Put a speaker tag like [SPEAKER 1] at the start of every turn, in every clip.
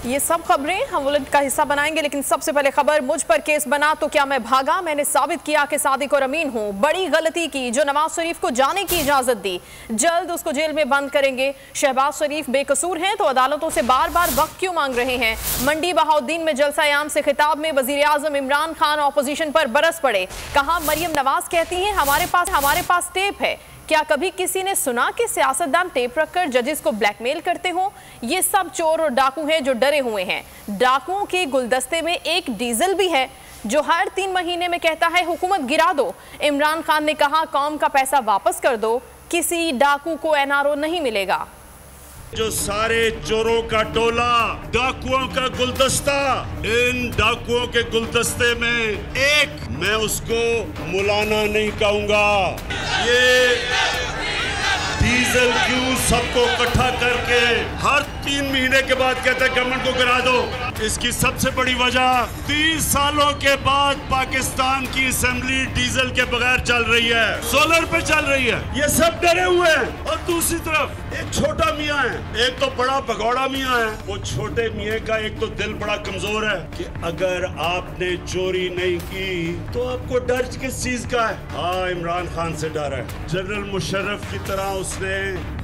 [SPEAKER 1] ये सब खबरें हम बुलेटिन का हिस्सा बनाएंगे, लेकिन सबसे पहले खबर, मुझ पर केस बना तो क्या मैं भागा? मैंने साबित किया कि सादिक और अमीन हूं। बड़ी गलती की जो नवाज शरीफ को जाने की इजाजत दी, जल्द उसको जेल में बंद करेंगे। शहबाज शरीफ बेकसूर हैं तो अदालतों से बार बार वक्त क्यों मांग रहे हैं? मंडी बहाउद्दीन में जलसा-ए-आम से खिताब में वजीर आजम इमरान खान ऑपोजिशन पर बरस पड़े। कहा मरियम नवाज कहती हैं हमारे पास टेप है। क्या कभी किसी ने सुना कि सियासतदान टेप रखकर जजेस को ब्लैकमेल करते हों? ये सब चोर और डाकू हैं जो डरे हुए हैं। डाकुओं के गुलदस्ते में एक डीजल भी है जो हर 3 महीने में कहता है हुकूमत गिरा दो। इमरान खान ने कहा कौम का पैसा वापस कर दो, किसी डाकू को एनआरओ नहीं मिलेगा।
[SPEAKER 2] जो सारे चोरों का टोला, डाकुओं का गुलदस्ता, इन डाकुओं के गुलदस्ते में एक, मैं उसको मुलाना नहीं कहूंगा। ये डीजल क्यों सबको इकट्ठा करके हर 3 महीने के बाद कहता है गवर्नमेंट को गिरा दो? इसकी सबसे बड़ी वजह 30 सालों के बाद पाकिस्तान की असेंबली डीजल के बगैर चल रही है, सोलर पे चल रही है। ये सब डरे हुए हैं। और दूसरी तरफ एक छोटा मियाँ है, एक तो बड़ा भगौड़ा मियाँ है। वो छोटे मियाँ का एक तो दिल बड़ा कमजोर है कि अगर आपने चोरी नहीं की तो आपको डर किस चीज का है? हाँ, इमरान खान से डर है। जनरल मुशर्रफ की तरह उसने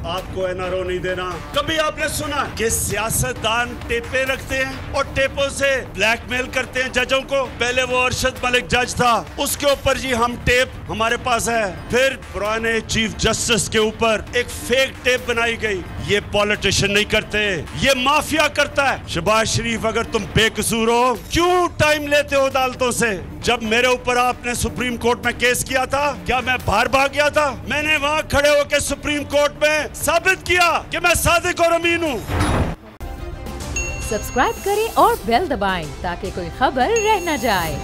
[SPEAKER 2] आपको एनआरओ नहीं देना। कभी आपने सुना कि सियासतदान टेपे रखते हैं और टेपों से ब्लैकमेल करते हैं जजों को? पहले वो अरशद मलिक जज था, उसके ऊपर जी हम टेप हमारे पास है। फिर पुराने चीफ जस्टिस के ऊपर एक फेक टेप बनाई गई। ये पॉलिटिशियन नहीं करते, ये माफिया करता है। शहबाज शरीफ, अगर तुम बेकसूर हो, क्यों टाइम लेते हो अदालतों से? जब मेरे ऊपर आपने सुप्रीम कोर्ट में केस किया था, क्या मैं बाहर भाग गया था? मैंने वहां खड़े होकर सुप्रीम कोर्ट में साबित किया कि मैं सादिक और अमीन हूँ।
[SPEAKER 3] सब्सक्राइब करें और बेल दबाएं ताकि कोई खबर रह न जाए।